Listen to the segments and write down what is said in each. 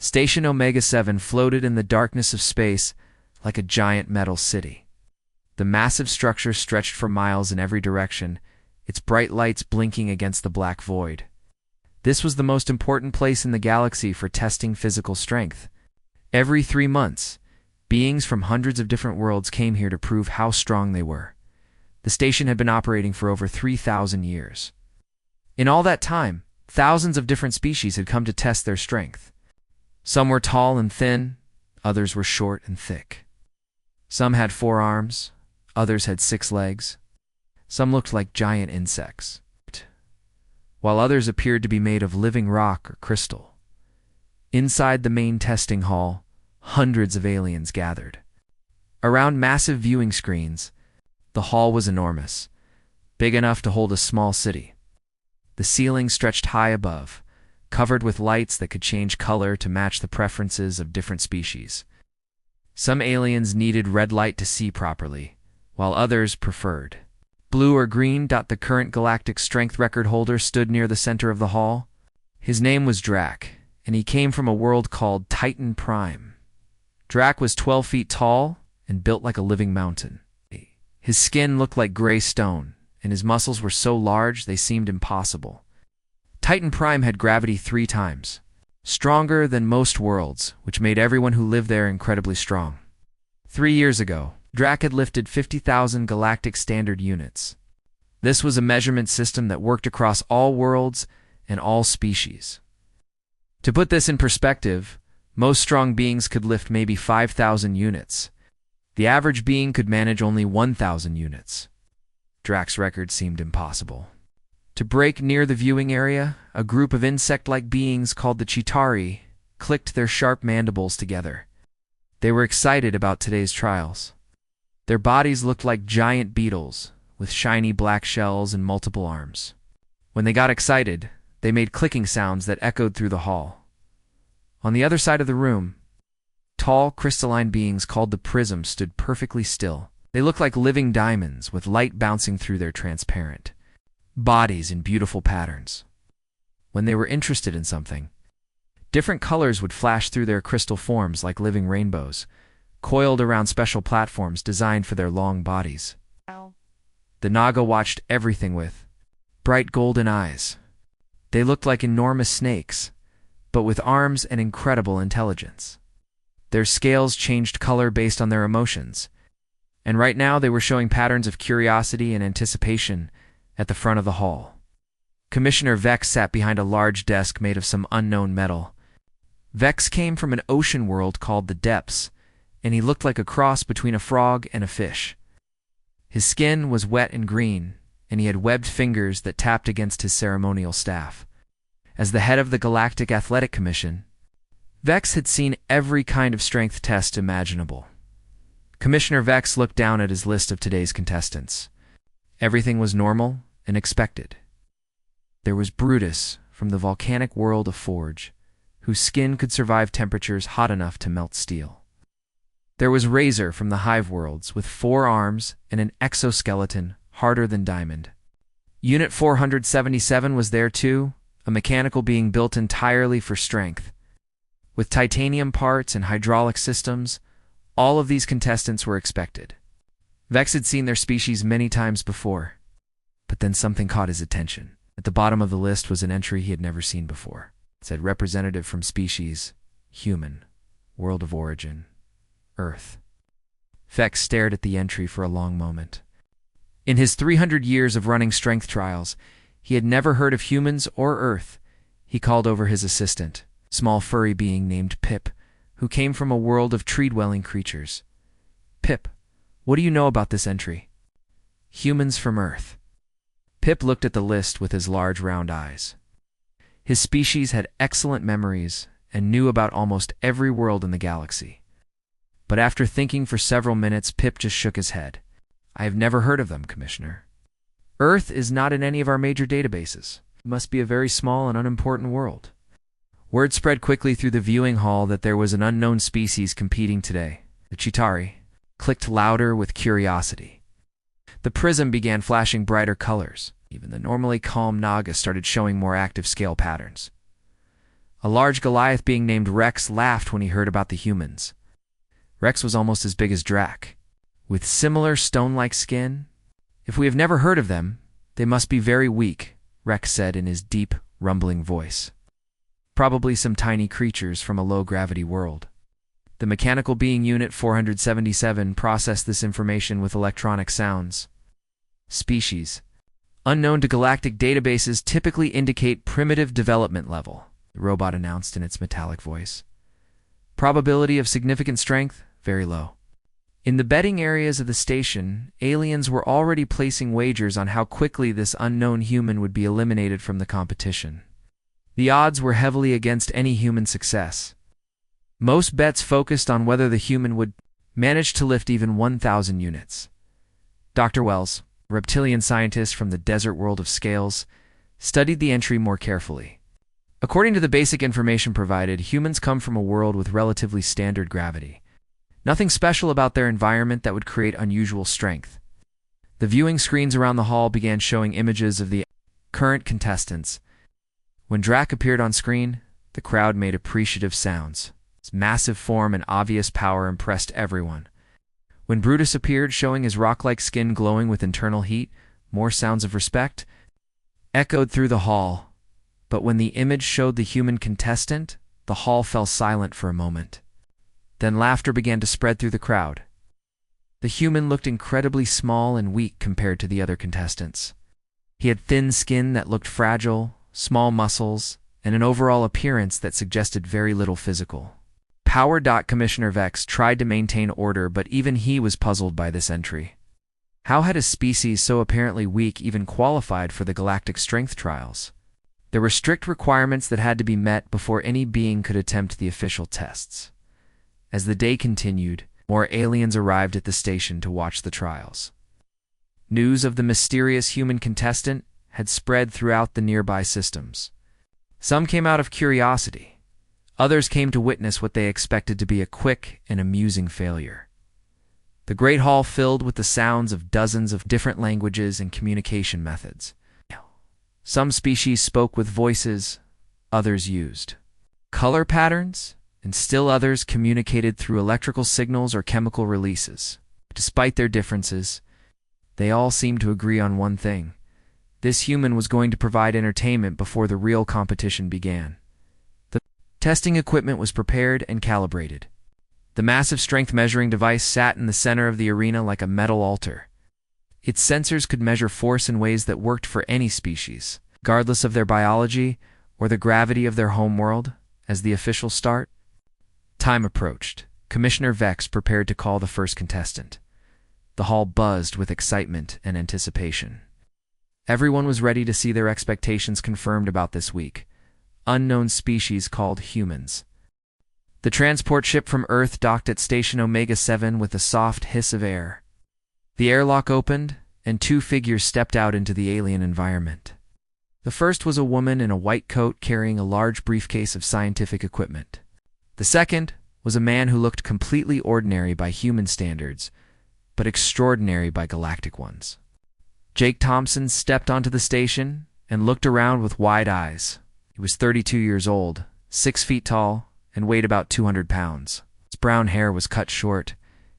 Station Omega-7 floated in the darkness of space like a giant metal city. The massive structure stretched for miles in every direction, its bright lights blinking against the black void. This was the most important place in the galaxy for testing physical strength. Every 3 months, beings from hundreds of different worlds came here to prove how strong they were. The station had been operating for over 3,000 years. In all that time, thousands of different species had come to test their strength. Some were tall and thin, others were short and thick. Some had 4 arms, others had 6 legs. Some looked like giant insects, while others appeared to be made of living rock or crystal. Inside the main testing hall, hundreds of aliens gathered. Around massive viewing screens, the hall was enormous, big enough to hold a small city. The ceiling stretched high above, covered with lights that could change color to match the preferences of different species. Some aliens needed red light to see properly, while others preferred blue or green. The current galactic strength record holder stood near the center of the hall. His name was Drac, and he came from a world called Titan Prime. Drac was 12 feet tall and built like a living mountain. His skin looked like gray stone, and his muscles were so large they seemed impossible. Titan Prime had gravity 3 times, stronger than most worlds, which made everyone who lived there incredibly strong. 3 years ago, Drac had lifted 50,000 galactic standard units. This was a measurement system that worked across all worlds and all species. To put this in perspective, most strong beings could lift maybe 5,000 units. The average being could manage only 1,000 units. Drac's record seemed impossible. To break near the viewing area, a group of insect-like beings called the Chitauri clicked their sharp mandibles together. They were excited about today's trials. Their bodies looked like giant beetles, with shiny black shells and multiple arms. When they got excited, they made clicking sounds that echoed through the hall. On the other side of the room, tall, crystalline beings called the Prism stood perfectly still. They looked like living diamonds, with light bouncing through their transparent bodies in beautiful patterns. When they were interested in something, different colors would flash through their crystal forms like living rainbows, coiled around special platforms designed for their long bodies. The Naga watched everything with bright golden eyes. They looked like enormous snakes, but with arms and incredible intelligence. Their scales changed color based on their emotions, and right now they were showing patterns of curiosity and anticipation at the front of the hall. Commissioner Vex sat behind a large desk made of some unknown metal. Vex came from an ocean world called the Depths, and he looked like a cross between a frog and a fish. His skin was wet and green, and he had webbed fingers that tapped against his ceremonial staff. As the head of the Galactic Athletic Commission, Vex had seen every kind of strength test imaginable. Commissioner Vex looked down at his list of today's contestants. Everything was normal and expected. There was Brutus from the volcanic world of Forge, whose skin could survive temperatures hot enough to melt steel. There was Razor from the Hive worlds, with 4 arms and an exoskeleton harder than diamond. Unit 477 was there too, a mechanical being built entirely for strength. With titanium parts and hydraulic systems, all of these contestants were expected. Vex had seen their species many times before, but then something caught his attention. At the bottom of the list was an entry he had never seen before. It said representative from species, human, world of origin, Earth. Vex stared at the entry for a long moment. In his 300 years of running strength trials, he had never heard of humans or Earth. He called over his assistant, small furry being named Pip, who came from a world of tree-dwelling creatures. Pip, what do you know about this entry? Humans from Earth. Pip looked at the list with his large round eyes. His species had excellent memories and knew about almost every world in the galaxy. But after thinking for several minutes, Pip just shook his head. I have never heard of them, Commissioner. Earth is not in any of our major databases. It must be a very small and unimportant world. Word spread quickly through the viewing hall that there was an unknown species competing today. The Chitauri clicked louder with curiosity. The prism began flashing brighter colors. Even the normally calm Naga started showing more active scale patterns. A large Goliath being named Rex laughed when he heard about the humans. Rex was almost as big as Drac, with similar stone-like skin. "If we have never heard of them, they must be very weak," Rex said in his deep, rumbling voice. "Probably some tiny creatures from a low-gravity world." The Mechanical Being Unit 477 processed this information with electronic sounds. "Species unknown to galactic databases typically indicate primitive development level," the robot announced in its metallic voice. "Probability of significant strength, very low." In the betting areas of the station, aliens were already placing wagers on how quickly this unknown human would be eliminated from the competition. The odds were heavily against any human success. Most bets focused on whether the human would manage to lift even 1,000 units. Dr. Wells, a reptilian scientist from the desert world of Scales, studied the entry more carefully. According to the basic information provided, humans come from a world with relatively standard gravity. Nothing special about their environment that would create unusual strength. The viewing screens around the hall began showing images of the current contestants. When Drac appeared on screen, the crowd made appreciative sounds. His massive form and obvious power impressed everyone. When Brutus appeared, showing his rock-like skin glowing with internal heat, more sounds of respect echoed through the hall. But when the image showed the human contestant, the hall fell silent for a moment. Then laughter began to spread through the crowd. The human looked incredibly small and weak compared to the other contestants. He had thin skin that looked fragile, small muscles, and an overall appearance that suggested very little physical power. Commissioner Vex tried to maintain order, but even he was puzzled by this entry. How had a species so apparently weak even qualified for the galactic strength trials? There were strict requirements that had to be met before any being could attempt the official tests. As the day continued, more aliens arrived at the station to watch the trials. News of the mysterious human contestant had spread throughout the nearby systems. Some came out of curiosity. Others came to witness what they expected to be a quick and amusing failure. The great hall filled with the sounds of dozens of different languages and communication methods. Some species spoke with voices, others used color patterns, and still others communicated through electrical signals or chemical releases. Despite their differences, they all seemed to agree on one thing. This human was going to provide entertainment before the real competition began. The testing equipment was prepared and calibrated. The massive strength measuring device sat in the center of the arena like a metal altar. Its sensors could measure force in ways that worked for any species, regardless of their biology or the gravity of their homeworld. As the official start time approached, Commissioner Vex prepared to call the first contestant. The hall buzzed with excitement and anticipation. Everyone was ready to see their expectations confirmed about this week. Unknown species called humans. The transport ship from Earth docked at Station Omega-7 with a soft hiss of air. The airlock opened, and two figures stepped out into the alien environment. The first was a woman in a white coat carrying a large briefcase of scientific equipment. The second was a man who looked completely ordinary by human standards, but extraordinary by galactic ones. Jake Thompson stepped onto the station and looked around with wide eyes. He was 32 years old, 6 feet tall, and weighed about 200 pounds. His brown hair was cut short,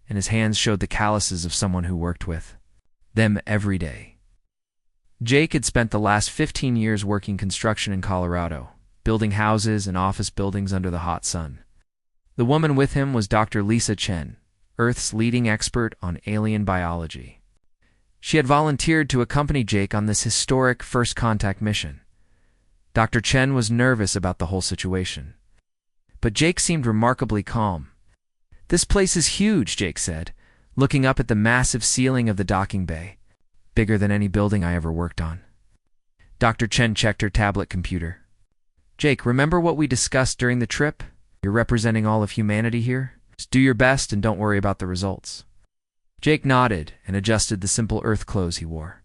and his hands showed the calluses of someone who worked with them every day. Jake had spent the last 15 years working construction in Colorado, building houses and office buildings under the hot sun. The woman with him was Dr. Lisa Chen, Earth's leading expert on alien biology. She had volunteered to accompany Jake on this historic first contact mission. Dr. Chen was nervous about the whole situation, but Jake seemed remarkably calm. "This place is huge," Jake said, looking up at the massive ceiling of the docking bay. "Bigger than any building I ever worked on." Dr. Chen checked her tablet computer. "Jake, remember what we discussed during the trip? You're representing all of humanity here. Just do your best and don't worry about the results." Jake nodded and adjusted the simple Earth clothes he wore.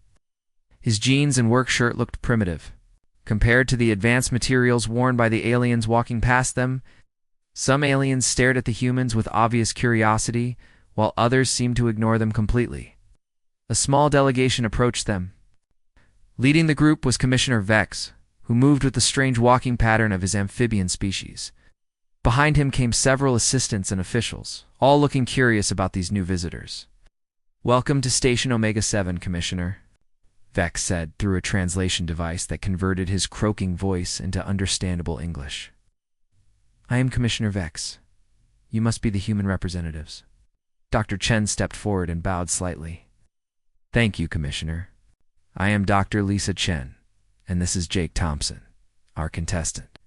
His jeans and work shirt looked primitive. Compared to the advanced materials worn by the aliens walking past them, some aliens stared at the humans with obvious curiosity, while others seemed to ignore them completely. A small delegation approached them. Leading the group was Commissioner Vex, who who moved with the strange walking pattern of his amphibian species. Behind him came several assistants and officials, all looking curious about these new visitors. "Welcome to Station Omega-7, Commissioner," Vex said through a translation device that converted his croaking voice into understandable English. "I am Commissioner Vex. You must be the human representatives." Dr. Chen stepped forward and bowed slightly. "Thank you, Commissioner. I am Dr. Lisa Chen, and this is Jake Thompson, our contestant."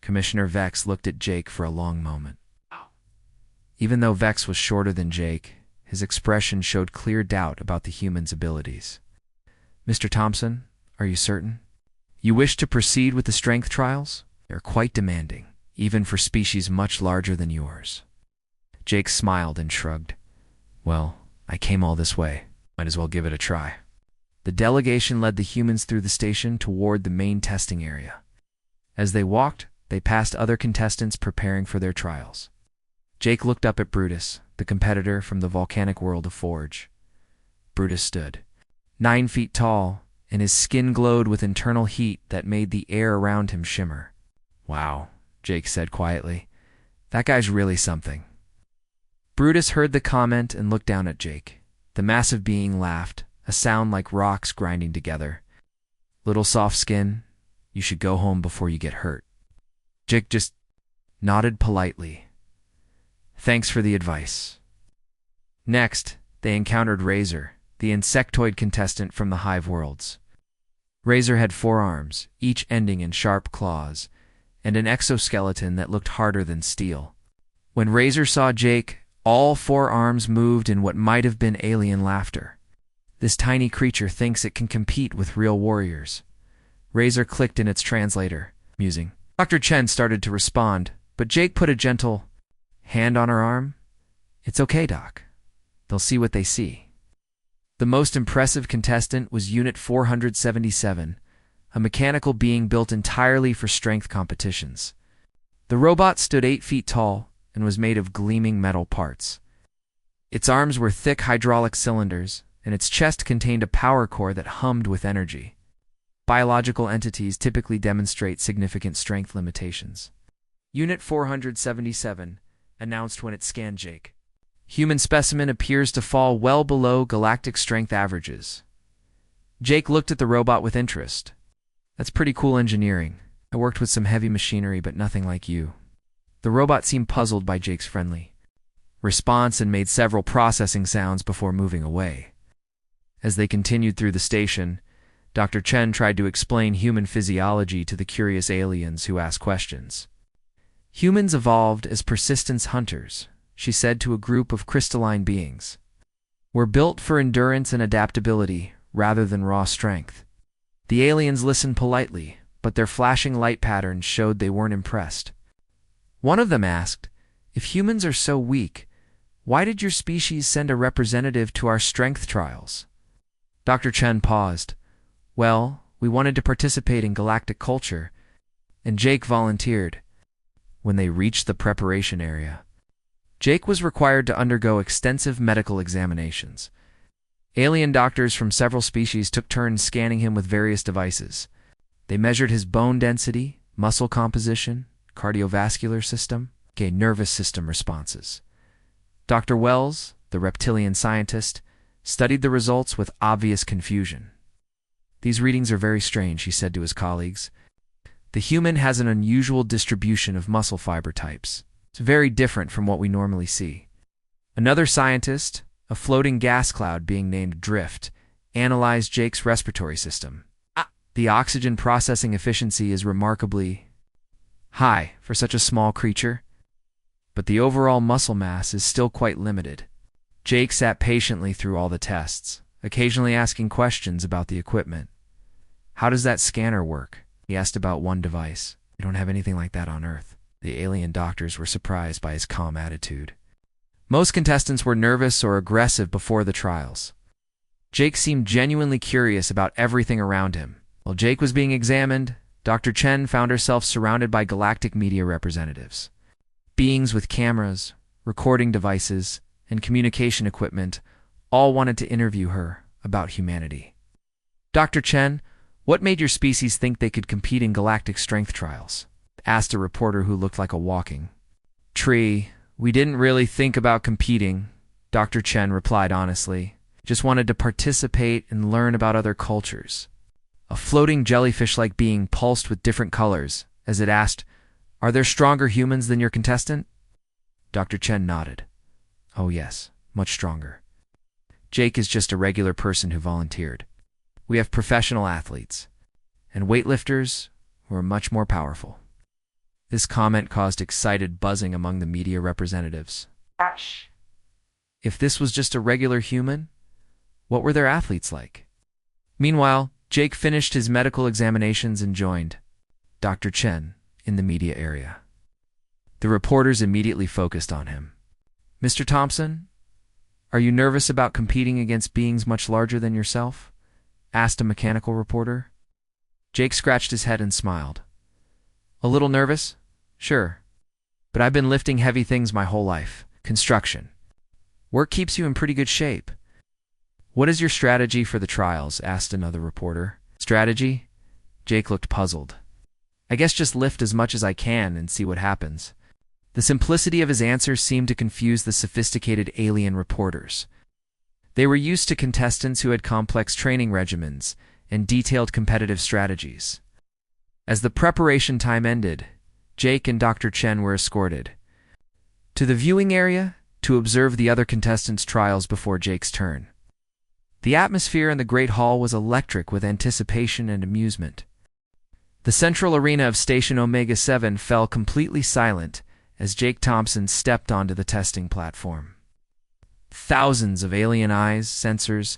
Commissioner Vex looked at Jake for a long moment. Even though Vex was shorter than Jake, his expression showed clear doubt about the human's abilities. "Mr. Thompson, are you certain? You wish to proceed with the strength trials? They are quite demanding, even for species much larger than yours." Jake smiled and shrugged. "Well, I came all this way. Might as well give it a try." The delegation led the humans through the station toward the main testing area. As they walked, they passed other contestants preparing for their trials. Jake looked up at Brutus, the competitor from the volcanic world of Forge. Brutus stood, 9 feet tall, and his skin glowed with internal heat that made the air around him shimmer. "Wow," Jake said quietly. "That guy's really something." Brutus heard the comment and looked down at Jake. The massive being laughed, a sound like rocks grinding together. "Little soft skin, you should go home before you get hurt." Jake just nodded politely. "Thanks for the advice." Next, they encountered Razor, the insectoid contestant from the Hive Worlds. Razor had 4 arms, each ending in sharp claws, and an exoskeleton that looked harder than steel. When Razor saw Jake, all 4 arms moved in what might have been alien laughter. This tiny creature thinks it can compete with real warriors. Razor clicked in its translator, musing. Dr. Chen started to respond, but Jake put a gentle hand on her arm. "It's okay, Doc. They'll see what they see." The most impressive contestant was Unit 477, a mechanical being built entirely for strength competitions. The robot stood 8 feet tall and was made of gleaming metal parts. Its arms were thick hydraulic cylinders, and its chest contained a power core that hummed with energy. Biological entities typically demonstrate significant strength limitations. Unit 477 announced when it scanned Jake. "Human specimen appears to fall well below galactic strength averages." Jake looked at the robot with interest. "That's pretty cool engineering. I worked with some heavy machinery, but nothing like you." The robot seemed puzzled by Jake's friendly response and made several processing sounds before moving away. As they continued through the station, Dr. Chen tried to explain human physiology to the curious aliens who asked questions. "Humans evolved as persistence hunters," she said to a group of crystalline beings. "We're built for endurance and adaptability rather than raw strength." The aliens listened politely, but their flashing light patterns showed they weren't impressed. One of them asked, "If humans are so weak, why did your species send a representative to our strength trials?" Dr. Chen paused. "Well, we wanted to participate in galactic culture," and Jake volunteered. When they reached the preparation area, Jake was required to undergo extensive medical examinations. Alien doctors from several species took turns scanning him with various devices. They measured his bone density, muscle composition, cardiovascular system, and nervous system responses. Dr. Wells, the reptilian scientist, studied the results with obvious confusion. "These readings are very strange," he said to his colleagues. "The human has an unusual distribution of muscle fiber types. It's very different from what we normally see." Another scientist, a floating gas cloud being named Drift, analyzed Jake's respiratory system. "The oxygen processing efficiency is remarkably high for such a small creature, but the overall muscle mass is still quite limited." Jake sat patiently through all the tests, occasionally asking questions about the equipment. "How does that scanner work?" he asked about one device. "We don't have anything like that on Earth." The alien doctors were surprised by his calm attitude. Most contestants were nervous or aggressive before the trials. Jake seemed genuinely curious about everything around him. While Jake was being examined, Dr. Chen found herself surrounded by galactic media representatives. Beings with cameras, recording devices, and communication equipment all wanted to interview her about humanity. "Dr. Chen, What made your species think they could compete in galactic strength trials? Asked a reporter who looked like a walking tree. We didn't really think about competing, Dr. Chen replied honestly. Just wanted to participate and learn about other cultures. A floating jellyfish-like being pulsed with different colors as it asked, "Are there stronger humans than your contestant?" Dr. Chen nodded. "Oh yes, much stronger. Jake is just a regular person who volunteered. We have professional athletes and weightlifters who are much more powerful." This comment caused excited buzzing among the media representatives. Gosh. If this was just a regular human, what were their athletes like? Meanwhile, Jake finished his medical examinations and joined Dr. Chen in the media area. The reporters immediately focused on him. "Mr. Thompson, are you nervous about competing against beings much larger than yourself?" asked a mechanical reporter. Jake scratched his head and smiled. "A little nervous? Sure. But I've been lifting heavy things my whole life. Construction. Work keeps you in pretty good shape." "What is your strategy for the trials?" asked another reporter. "Strategy?" Jake looked puzzled. "I guess just lift as much as I can and see what happens." The simplicity of his answer seemed to confuse the sophisticated alien reporters. They were used to contestants who had complex training regimens and detailed competitive strategies. As the preparation time ended, Jake and Dr. Chen were escorted to the viewing area to observe the other contestants' trials before Jake's turn. The atmosphere in the Great Hall was electric with anticipation and amusement. The central arena of Station Omega 7 fell completely silent as Jake Thompson stepped onto the testing platform. Thousands of alien eyes, sensors,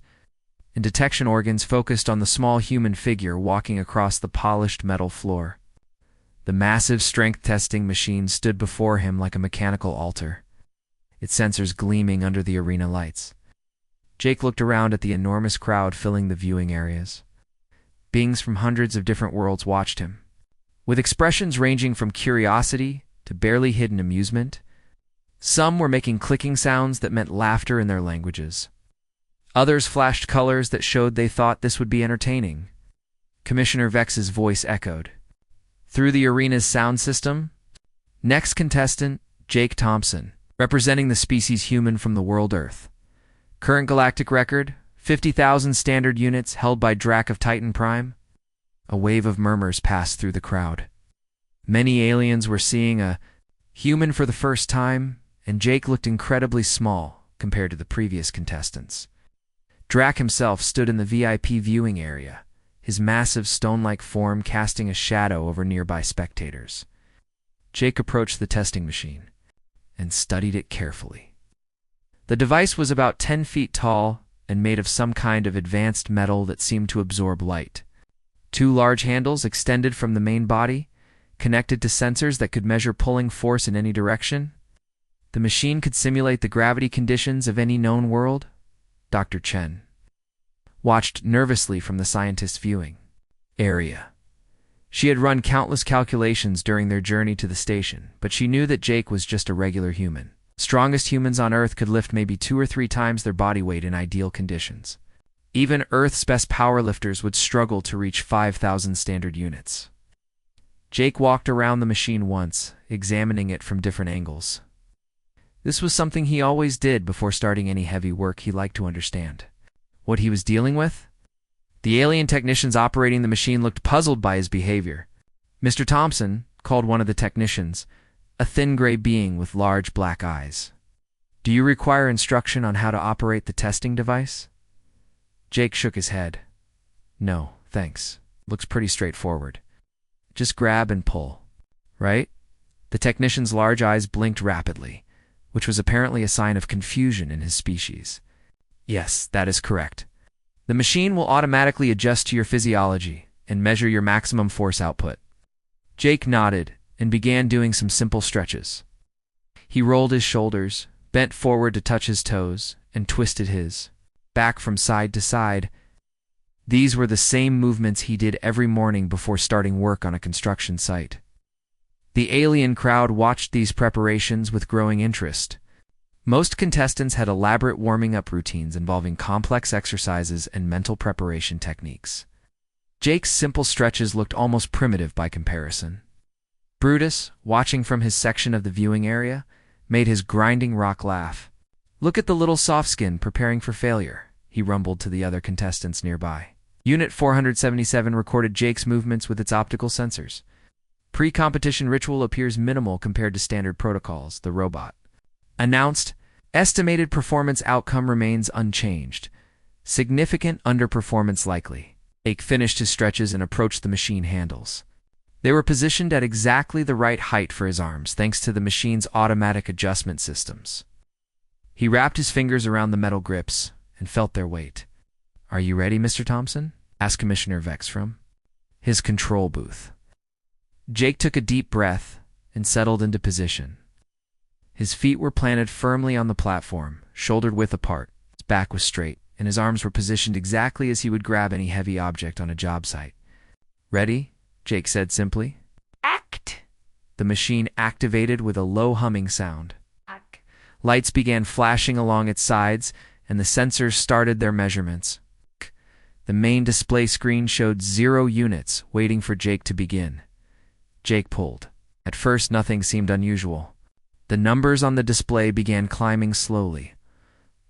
and detection organs focused on the small human figure walking across the polished metal floor. The massive strength testing machine stood before him like a mechanical altar, its sensors gleaming under the arena lights. Jake looked around at the enormous crowd filling the viewing areas. Beings from hundreds of different worlds watched him, with expressions ranging from curiosity to barely hidden amusement. Some were making clicking sounds that meant laughter in their languages. Others flashed colors that showed they thought this would be entertaining. Commissioner Vex's voice echoed through the arena's sound system. Next contestant, Jake Thompson, representing the species human from the world Earth. Current galactic record, 50,000 standard units held by Drac of Titan Prime. A wave of murmurs passed through the crowd. Many aliens were seeing a human for the first time, and Jake looked incredibly small compared to the previous contestants. Drac himself stood in the VIP viewing area, his massive stone-like form casting a shadow over nearby spectators. Jake approached the testing machine and studied it carefully. The device was about 10 feet tall and made of some kind of advanced metal that seemed to absorb light. Two large handles extended from the main body, connected to sensors that could measure pulling force in any direction. The machine could simulate the gravity conditions of any known world. Dr. Chen watched nervously from the scientist's viewing area. She had run countless calculations during their journey to the station, but she knew that Jake was just a regular human. Strongest humans on Earth could lift maybe 2 or 3 times their body weight in ideal conditions. Even Earth's best powerlifters would struggle to reach 5,000 standard units. Jake walked around the machine once, examining it from different angles. This was something he always did before starting any heavy work. He liked to understand what he was dealing with. The alien technicians operating the machine looked puzzled by his behavior. "Mr. Thompson," called one of the technicians, a thin gray being with large black eyes. "Do you require instruction on how to operate the testing device?" Jake shook his head. "No, thanks. Looks pretty straightforward. Just grab and pull. Right?" The technician's large eyes blinked rapidly, which was apparently a sign of confusion in his species. "Yes, that is correct. The machine will automatically adjust to your physiology and measure your maximum force output." Jake nodded and began doing some simple stretches. He rolled his shoulders, bent forward to touch his toes, and twisted his back from side to side. These were the same movements he did every morning before starting work on a construction site. The alien crowd watched these preparations with growing interest. Most contestants had elaborate warming-up routines involving complex exercises and mental preparation techniques. Jake's simple stretches looked almost primitive by comparison. Brutus, watching from his section of the viewing area, made his grinding rock laugh. "Look at the little soft skin preparing for failure," he rumbled to the other contestants nearby. Unit 477 recorded Jake's movements with its optical sensors. Pre-competition ritual appears minimal compared to standard protocols, the robot announced. Estimated performance outcome remains unchanged. Significant underperformance likely. Jake finished his stretches and approached the machine handles. They were positioned at exactly the right height for his arms, thanks to the machine's automatic adjustment systems. He wrapped his fingers around the metal grips and felt their weight. "Are you ready, Mr. Thompson?" asked Commissioner Vex from his control booth. Jake took a deep breath and settled into position. His feet were planted firmly on the platform, shoulder-width apart. His back was straight, and his arms were positioned exactly as he would grab any heavy object on a job site. "Ready?" Jake said simply. "Act!" The machine activated with a low humming sound. Act. Lights began flashing along its sides, and the sensors started their measurements. The main display screen showed 0 units, waiting for Jake to begin. Jake pulled. At first, nothing seemed unusual. The numbers on the display began climbing slowly.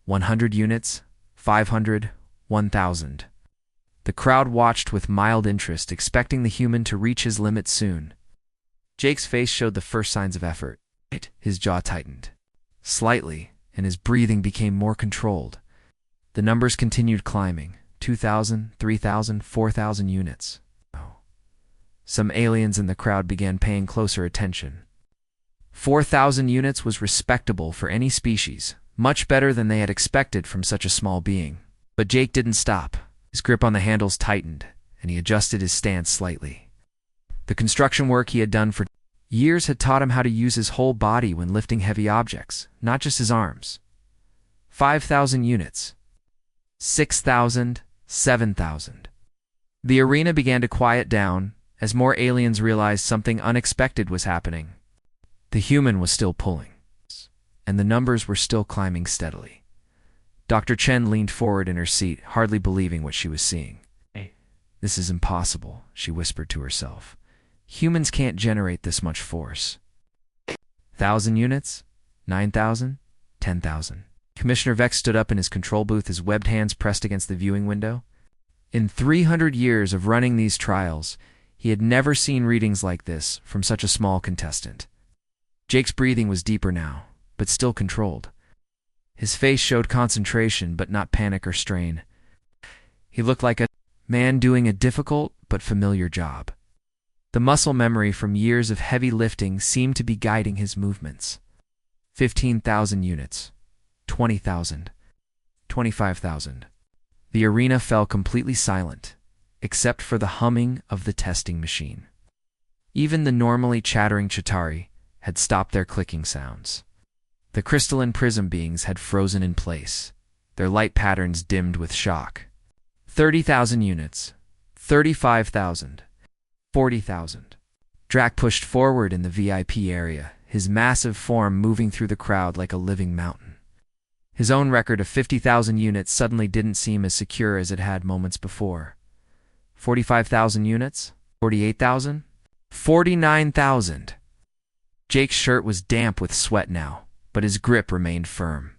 100 units, 500, 1,000. The crowd watched with mild interest, expecting the human to reach his limit soon. Jake's face showed the first signs of effort. His jaw tightened slightly, and his breathing became more controlled. The numbers continued climbing. 2,000, 3,000, 4,000 units. Some aliens in the crowd began paying closer attention. 4,000 units was respectable for any species, much better than they had expected from such a small being. But Jake didn't stop. His grip on the handles tightened, and he adjusted his stance slightly. The construction work he had done for years had taught him how to use his whole body when lifting heavy objects, not just his arms. 5,000 units. 6,000, 7,000. The arena began to quiet down as more aliens realized something unexpected was happening. The human was still pulling, and the numbers were still climbing steadily. Dr. Chen leaned forward in her seat, hardly believing what she was seeing. "Hey, this is impossible," she whispered to herself. "Humans can't generate this much force." 1,000 units? 9,000? 10,000. Commissioner Vex stood up in his control booth, his webbed hands pressed against the viewing window. In 300 years of running these trials, he had never seen readings like this from such a small contestant. Jake's breathing was deeper now, but still controlled. His face showed concentration, but not panic or strain. He looked like a man doing a difficult but familiar job. The muscle memory from years of heavy lifting seemed to be guiding his movements. 15,000 units. 20,000. 25,000. The arena fell completely silent, except for the humming of the testing machine. Even the normally chattering Chitauri had stopped their clicking sounds. The crystalline prism beings had frozen in place, their light patterns dimmed with shock. 30,000 units. 35,000. 40,000. Drac pushed forward in the VIP area, his massive form moving through the crowd like a living mountain. His own record of 50,000 units suddenly didn't seem as secure as it had moments before. 45,000 units? 48,000? 49,000! Jake's shirt was damp with sweat now, but his grip remained firm.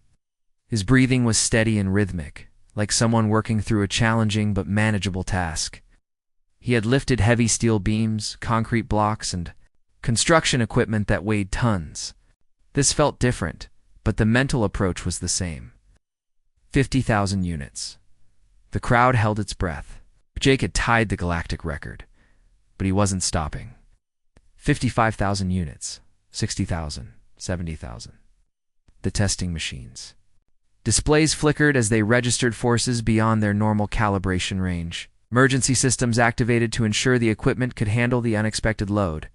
His breathing was steady and rhythmic, like someone working through a challenging but manageable task. He had lifted heavy steel beams, concrete blocks, and construction equipment that weighed tons. This felt different, but the mental approach was the same. 50,000 units. The crowd held its breath. Jake had tied the galactic record, but he wasn't stopping. 55,000 units. 60,000. 70,000. The testing machines. Displays flickered as they registered forces beyond their normal calibration range. Emergency systems activated to ensure the equipment could handle the unexpected load.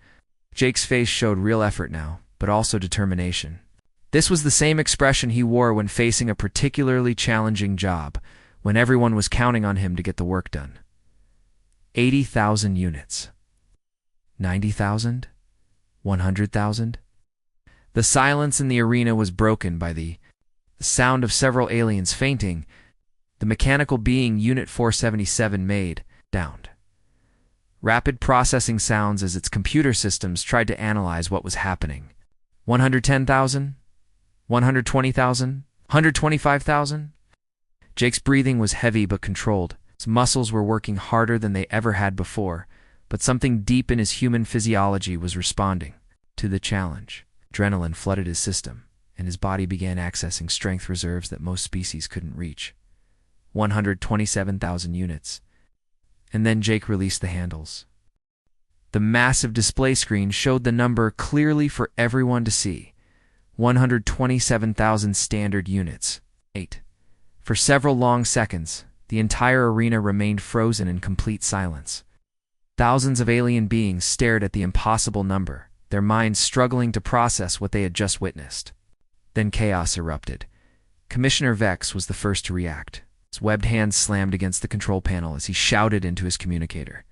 Jake's face showed real effort now, but also determination. This was the same expression he wore when facing a particularly challenging job, when everyone was counting on him to get the work done. 80,000 units. 90,000? 100,000? The silence in the arena was broken by the sound of several aliens fainting. The mechanical being Unit 477 made downed. rapid processing sounds as its computer systems tried to analyze what was happening. 110,000? 120,000? 125,000? Jake's breathing was heavy but controlled. His muscles were working harder than they ever had before, but something deep in his human physiology was responding to the challenge. Adrenaline flooded his system, and his body began accessing strength reserves that most species couldn't reach. 127,000 units. And then Jake released the handles. The massive display screen showed the number clearly for everyone to see. 127,000 standard units. 8. For several long seconds, the entire arena remained frozen in complete silence. Thousands of alien beings stared at the impossible number, their minds struggling to process what they had just witnessed. Then chaos erupted. Commissioner Vex was the first to react. His webbed hands slammed against the control panel as he shouted into his communicator.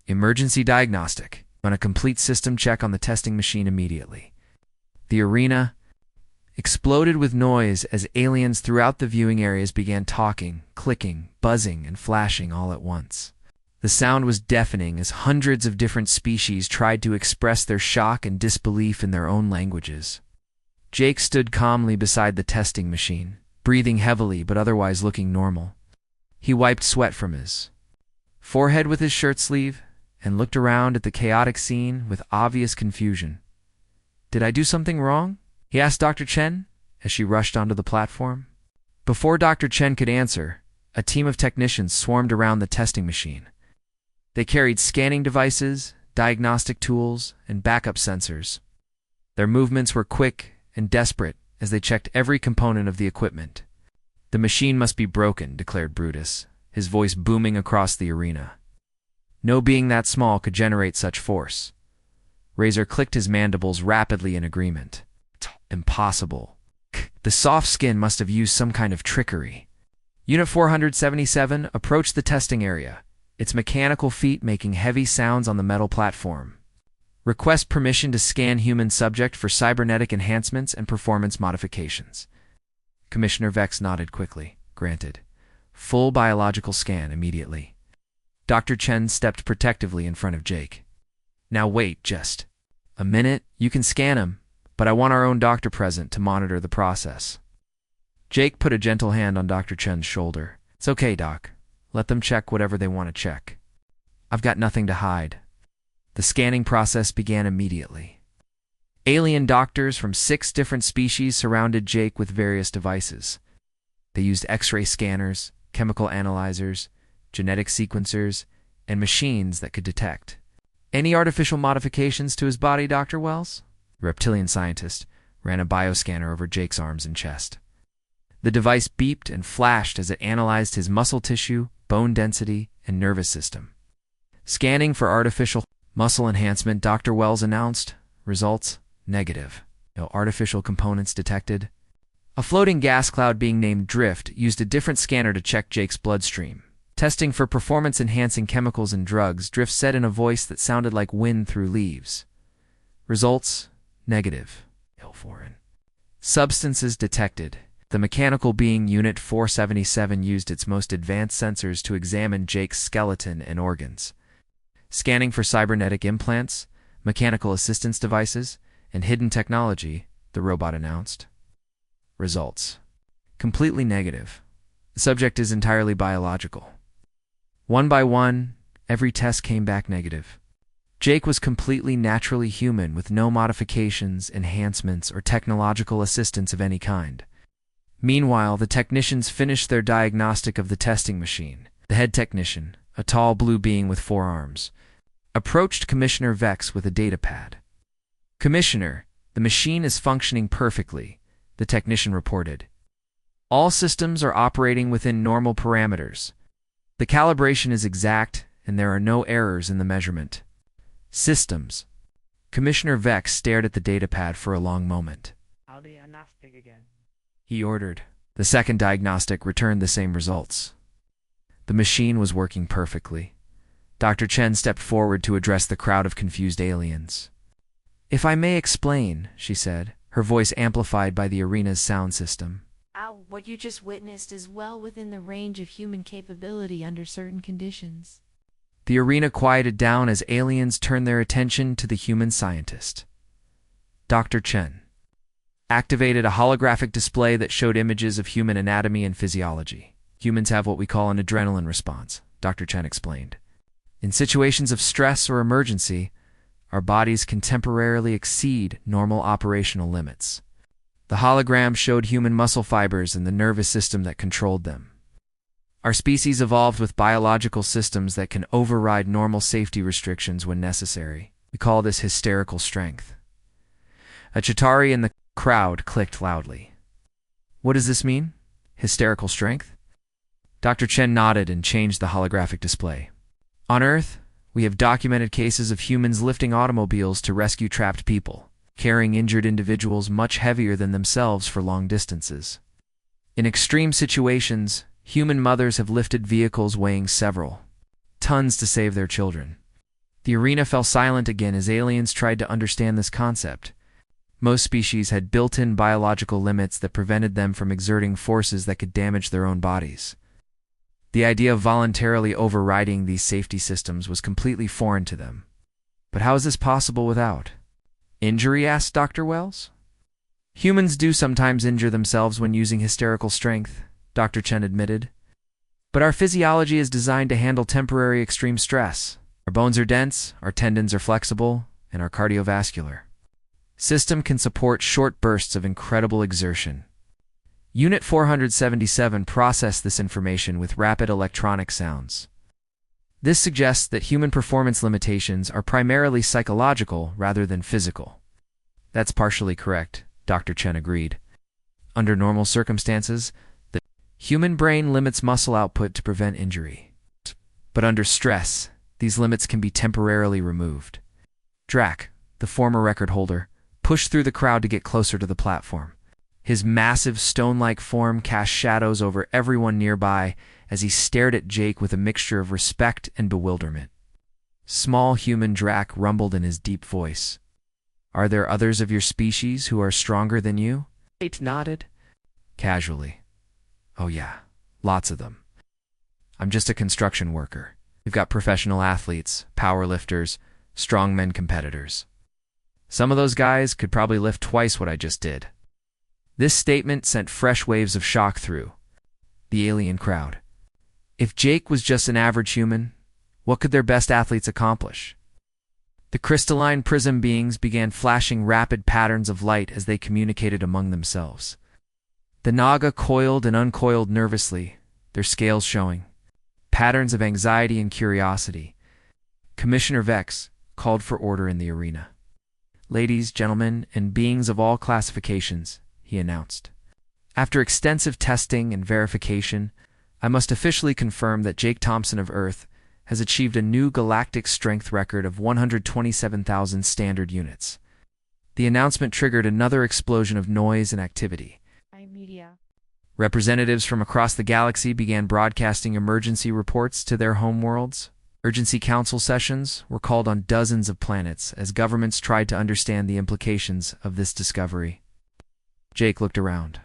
"Emergency diagnostic. Run a complete system check on the testing machine immediately." The arena exploded with noise as aliens throughout the viewing areas began talking, clicking, buzzing, and flashing all at once. The sound was deafening as hundreds of different species tried to express their shock and disbelief in their own languages. Jake stood calmly beside the testing machine, breathing heavily but otherwise looking normal. He wiped sweat from his forehead with his shirt sleeve and looked around at the chaotic scene with obvious confusion. "Did I do something wrong?" he asked Dr. Chen as she rushed onto the platform. Before Dr. Chen could answer, a team of technicians swarmed around the testing machine. They carried scanning devices, diagnostic tools, and backup sensors. Their movements were quick and desperate as they checked every component of the equipment. "The machine must be broken," declared Brutus, his voice booming across the arena. "No being that small could generate such force." Razor clicked his mandibles rapidly in agreement. "Impossible. The soft skin must have used some kind of trickery." Unit 477 approached the testing area, its mechanical feet making heavy sounds on the metal platform. "Request permission to scan human subject for cybernetic enhancements and performance modifications." Commissioner Vex nodded quickly. "Granted. Full biological scan immediately." Dr. Chen stepped protectively in front of Jake. "Now wait just a minute. You can scan him, but I want our own doctor present to monitor the process." Jake put a gentle hand on Dr. Chen's shoulder. "It's okay, Doc. Let them check whatever they want to check. I've got nothing to hide." The scanning process began immediately. Alien doctors from 6 different species surrounded Jake with various devices. They used X-ray scanners, chemical analyzers, genetic sequencers, and machines that could detect any artificial modifications to his body, Dr. Wells? The reptilian scientist ran a bioscanner over Jake's arms and chest. The device beeped and flashed as it analyzed his muscle tissue, bone density, and nervous system. "Scanning for artificial muscle enhancement," Dr. Wells announced. "Results, negative. No artificial components detected." A floating gas cloud being named Drift used a different scanner to check Jake's bloodstream. "Testing for performance-enhancing chemicals and drugs," Drift said in a voice that sounded like wind through leaves. "Results, negative. No foreign substances detected." The mechanical being Unit 477 used its most advanced sensors to examine Jake's skeleton and organs. "Scanning for cybernetic implants, mechanical assistance devices, and hidden technology," the robot announced. "Results, completely negative. The subject is entirely biological." One by one, every test came back negative. Jake was completely naturally human with no modifications, enhancements, or technological assistance of any kind. Meanwhile, the technicians finished their diagnostic of the testing machine. The head technician, a tall blue being with 4 arms, approached Commissioner Vex with a data pad. "Commissioner, the machine is functioning perfectly," the technician reported. "All systems are operating within normal parameters. The calibration is exact, and there are no errors in the measurement." "Systems." Commissioner Vex stared at the datapad for a long moment. "I'll diagnostic again," he ordered. The second diagnostic returned the same results. The machine was working perfectly. Dr. Chen stepped forward to address the crowd of confused aliens. "If I may explain," she said, her voice amplified by the arena's sound system. What you just witnessed is well within the range of human capability under certain conditions. The arena quieted down as aliens turned their attention to the human scientist. Dr. Chen activated a holographic display that showed images of human anatomy and physiology. Humans have what we call an adrenaline response, Dr. Chen explained. In situations of stress or emergency, our bodies can temporarily exceed normal operational limits. The hologram showed human muscle fibers and the nervous system that controlled them. Our species evolved with biological systems that can override normal safety restrictions when necessary. We call this hysterical strength. A Chitauri in the crowd clicked loudly. What does this mean? Hysterical strength? Dr. Chen nodded and changed the holographic display. On Earth, we have documented cases of humans lifting automobiles to rescue trapped people, carrying injured individuals much heavier than themselves for long distances. In extreme situations, human mothers have lifted vehicles weighing several tons to save their children. The arena fell silent again as aliens tried to understand this concept. Most species had built-in biological limits that prevented them from exerting forces that could damage their own bodies. The idea of voluntarily overriding these safety systems was completely foreign to them. But how is this possible without injury? Asked Dr. Wells. Humans do sometimes injure themselves when using hysterical strength, Dr. Chen admitted. But our physiology is designed to handle temporary extreme stress. Our bones are dense, our tendons are flexible, and our cardiovascular system can support short bursts of incredible exertion. Unit 477 processed this information with rapid electronic sounds. This suggests that human performance limitations are primarily psychological rather than physical. That's partially correct, Dr. Chen agreed. Under normal circumstances, the human brain limits muscle output to prevent injury. But under stress, these limits can be temporarily removed. Drac, the former record holder, pushed through the crowd to get closer to the platform. His massive stone-like form cast shadows over everyone nearby as he stared at Jake with a mixture of respect and bewilderment. Small human Drac rumbled in his deep voice. Are there others of your species who are stronger than you? Jake nodded casually. Oh yeah, lots of them. I'm just a construction worker. We've got professional athletes, powerlifters, strongmen competitors. Some of those guys could probably lift twice what I just did. This statement sent fresh waves of shock through the alien crowd. If Jake was just an average human, what could their best athletes accomplish? The crystalline prism beings began flashing rapid patterns of light as they communicated among themselves. The Naga coiled and uncoiled nervously, their scales showing patterns of anxiety and curiosity. Commissioner Vex called for order in the arena. Ladies, gentlemen, and beings of all classifications, he announced. After extensive testing and verification, I must officially confirm that Jake Thompson of Earth has achieved a new galactic strength record of 127,000 standard units. The announcement triggered another explosion of noise and activity. Media. Representatives from across the galaxy began broadcasting emergency reports to their homeworlds. Urgency council sessions were called on dozens of planets as governments tried to understand the implications of this discovery. Jake looked around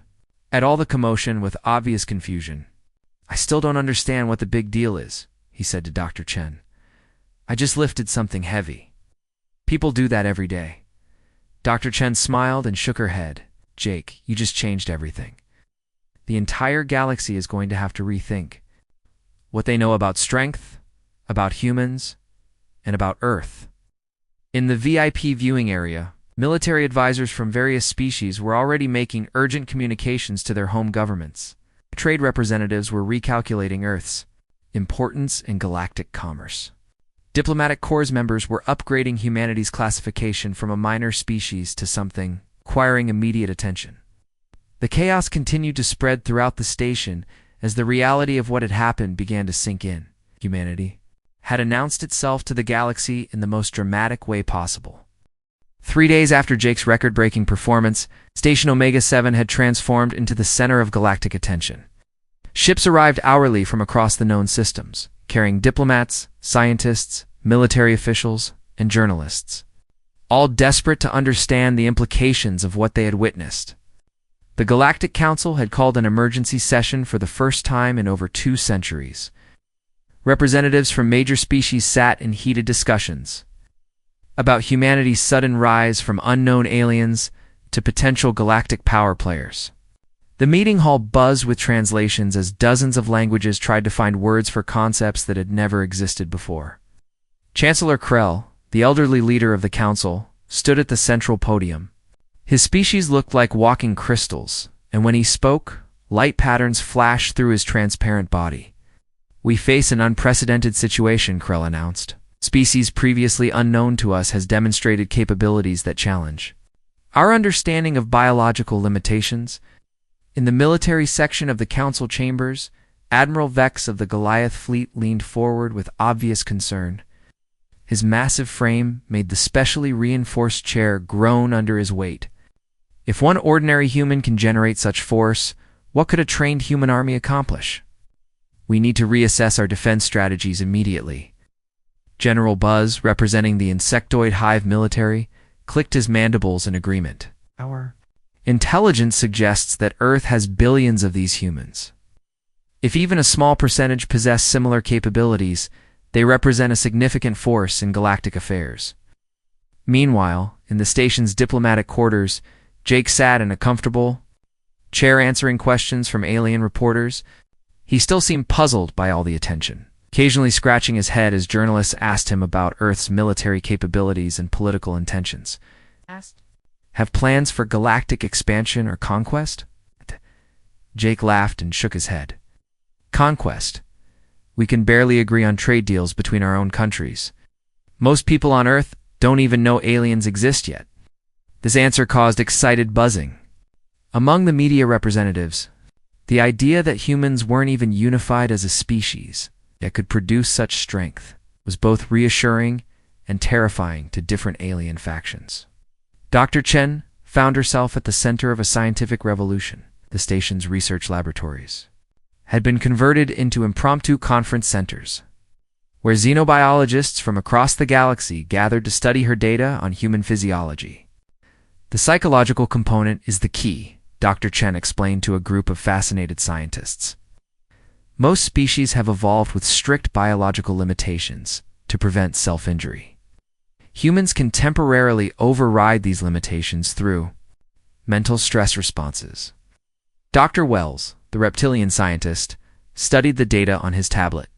at all the commotion with obvious confusion. I still don't understand what the big deal is, he said to Dr. Chen. I just lifted something heavy. People do that every day. Dr. Chen smiled and shook her head. Jake, you just changed everything. The entire galaxy is going to have to rethink what they know about strength, about humans, and about Earth. In the VIP viewing area, military advisors from various species were already making urgent communications to their home governments. Trade representatives were recalculating Earth's importance in galactic commerce. Diplomatic Corps members were upgrading humanity's classification from a minor species to something requiring immediate attention. The chaos continued to spread throughout the station as the reality of what had happened began to sink in. Humanity had announced itself to the galaxy in the most dramatic way possible. 3 days after Jake's record-breaking performance, Station Omega-7 had transformed into the center of galactic attention. Ships arrived hourly from across the known systems, carrying diplomats, scientists, military officials, and journalists, all desperate to understand the implications of what they had witnessed. The Galactic Council had called an emergency session for the first time in over 2 centuries. representatives from major species sat in heated discussions about humanity's sudden rise from unknown aliens to potential galactic power players. The meeting hall buzzed with translations as dozens of languages tried to find words for concepts that had never existed before. Chancellor Krell, the elderly leader of the council, stood at the central podium. His species looked like walking crystals, and when he spoke, light patterns flashed through his transparent body. "We face an unprecedented situation," Krell announced. "Species previously unknown to us has demonstrated capabilities that challenge our understanding of biological limitations." In the military section of the council chambers, Admiral Vex of the Goliath fleet leaned forward with obvious concern. His massive frame made the specially reinforced chair groan under his weight. If one ordinary human can generate such force, what could a trained human army accomplish? "We need to reassess our defense strategies immediately." General Buzz, representing the insectoid hive military, clicked his mandibles in agreement. Our Intelligence suggests that Earth has billions of these humans. If even a small percentage possess similar capabilities, they represent a significant force in galactic affairs. Meanwhile, in the station's diplomatic quarters, Jake sat in a comfortable chair answering questions from alien reporters. He still seemed puzzled by all the attention, occasionally scratching his head as journalists asked him about Earth's military capabilities and political intentions. "Have plans for galactic expansion or conquest?" Jake laughed and shook his head. "Conquest? We can barely agree on trade deals between our own countries. Most people on Earth don't even know aliens exist yet." This answer caused excited buzzing among the media representatives. The idea that humans weren't even unified as a species that could produce such strength was both reassuring and terrifying to different alien factions. Dr. Chen found herself at the center of a scientific revolution. The station's research laboratories had been converted into impromptu conference centers, where xenobiologists from across the galaxy gathered to study her data on human physiology. "The psychological component is the key," Dr. Chen explained to a group of fascinated scientists. "Most species have evolved with strict biological limitations to prevent self-injury. Humans can temporarily override these limitations through mental stress responses." Dr. Wells, the reptilian scientist, studied the data on his tablet.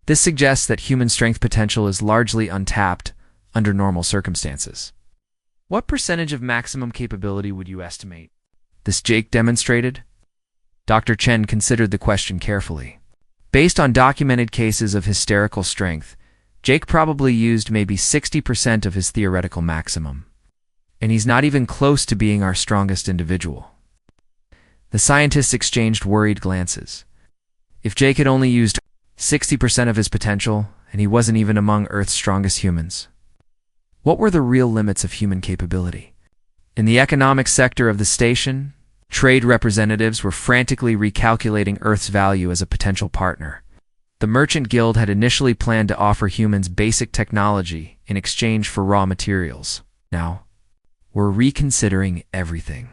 This suggests that human strength potential is largely untapped under normal circumstances. "What percentage of maximum capability would you estimate this Jake demonstrated?" Dr. Chen considered the question carefully. Based on documented cases of hysterical strength, Jake probably used maybe 60% of his theoretical maximum. And he's not even close to being our strongest individual. The scientists exchanged worried glances. If Jake had only used 60% of his potential, and he wasn't even among Earth's strongest humans, what were the real limits of human capability? In the economic sector of the station, trade representatives were frantically recalculating Earth's value as a potential partner. The Merchant Guild had initially planned to offer humans basic technology in exchange for raw materials. Now, we're reconsidering everything.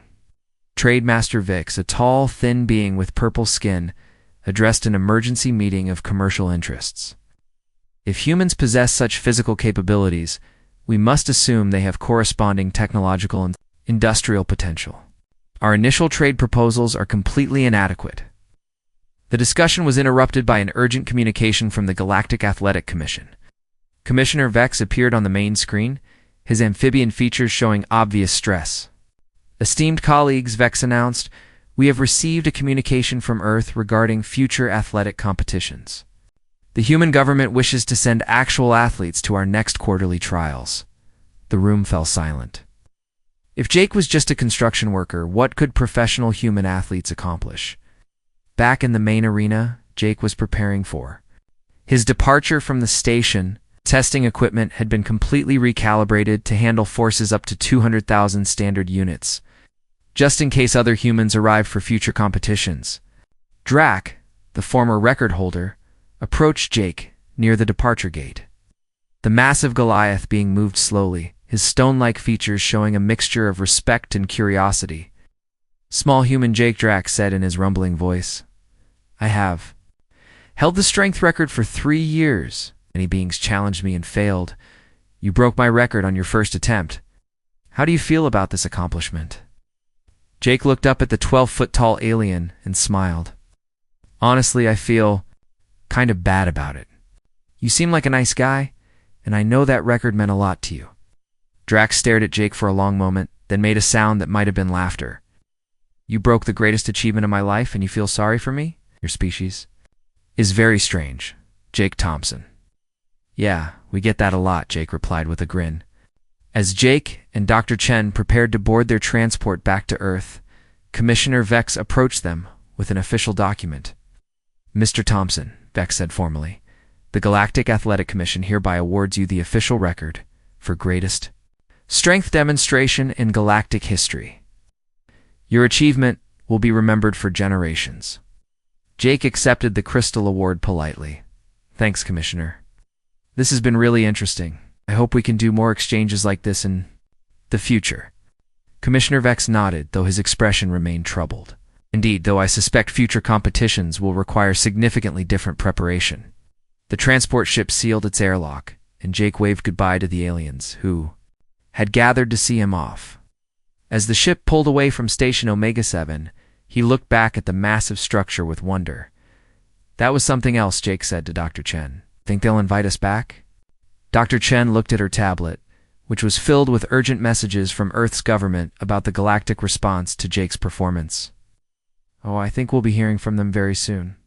Trade Master Vix, a tall, thin being with purple skin, addressed an emergency meeting of commercial interests. If humans possess such physical capabilities, we must assume they have corresponding technological and industrial potential. Our initial trade proposals are completely inadequate. The discussion was interrupted by an urgent communication from the Galactic Athletic Commission. Commissioner Vex appeared on the main screen, his amphibian features showing obvious stress. "Esteemed colleagues," Vex announced, "we have received a communication from Earth regarding future athletic competitions. The human government wishes to send actual athletes to our next quarterly trials." The room fell silent. If Jake was just a construction worker, what could professional human athletes accomplish? Back in the main arena, Jake was preparing for his departure from the station. Testing equipment had been completely recalibrated to handle forces up to 200,000 standard units, just in case other humans arrived for future competitions. Drac, the former record holder, approached Jake near the departure gate. The massive Goliath being moved slowly, his stone-like features showing a mixture of respect and curiosity. "Small human," Jake Drac said in his rumbling voice. "I have Held the strength record for 3 years. Many beings challenged me and failed. You broke my record on your first attempt. How do you feel about this accomplishment? Jake looked up at the 12-foot-tall alien and smiled. Honestly, I feel kind of bad about it. You seem like a nice guy, and I know that record meant a lot to you. Drax stared at Jake for a long moment, then made a sound that might have been laughter. You broke the greatest achievement of my life, and you feel sorry for me? Your species is very strange. Jake Thompson. Yeah, we get that a lot, Jake replied with a grin. As Jake and Dr. Chen prepared to board their transport back to Earth, Commissioner Vex approached them with an official document. Mr. Thompson, Vex said formally, the Galactic Athletic Commission hereby awards you the official record for greatest strength demonstration in galactic history. Your achievement will be remembered for generations. Jake accepted the Crystal Award politely. Thanks, Commissioner. This has been really interesting. I hope we can do more exchanges like this in the future. Commissioner Vex nodded, though his expression remained troubled. Indeed, though I suspect future competitions will require significantly different preparation. The transport ship sealed its airlock, and Jake waved goodbye to the aliens, who had gathered to see him off. As the ship pulled away from Station Omega-7, he looked back at the massive structure with wonder. That was something else, Jake said to Dr. Chen. Think they'll invite us back? Dr. Chen looked at her tablet, which was filled with urgent messages from Earth's government about the galactic response to Jake's performance. Oh, I think we'll be hearing from them very soon.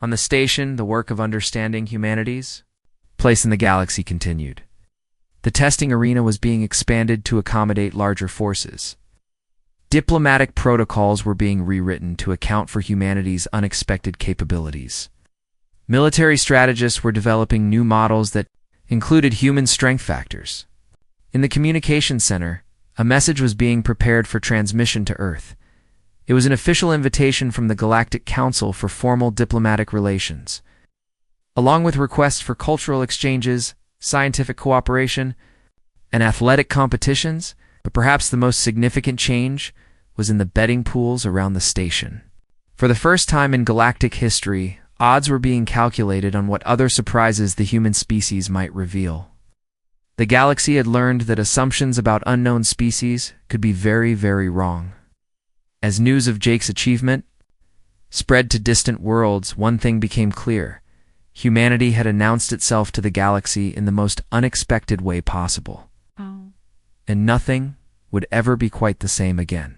On the station, the work of understanding humanity's place in the galaxy continued. The testing arena was being expanded to accommodate larger forces. Diplomatic protocols were being rewritten to account for humanity's unexpected capabilities. Military strategists were developing new models that included human strength factors. In the communications center, a message was being prepared for transmission to Earth. It was an official invitation from the Galactic Council for formal diplomatic relations. Along with requests for cultural exchanges, scientific cooperation, and athletic competitions, but perhaps the most significant change was in the betting pools around the station. For the first time in galactic history, odds were being calculated on what other surprises the human species might reveal. The galaxy had learned that assumptions about unknown species could be very, very wrong. As news of Jake's achievement spread to distant worlds, one thing became clear. Humanity had announced itself to the galaxy in the most unexpected way possible. And nothing would ever be quite the same again.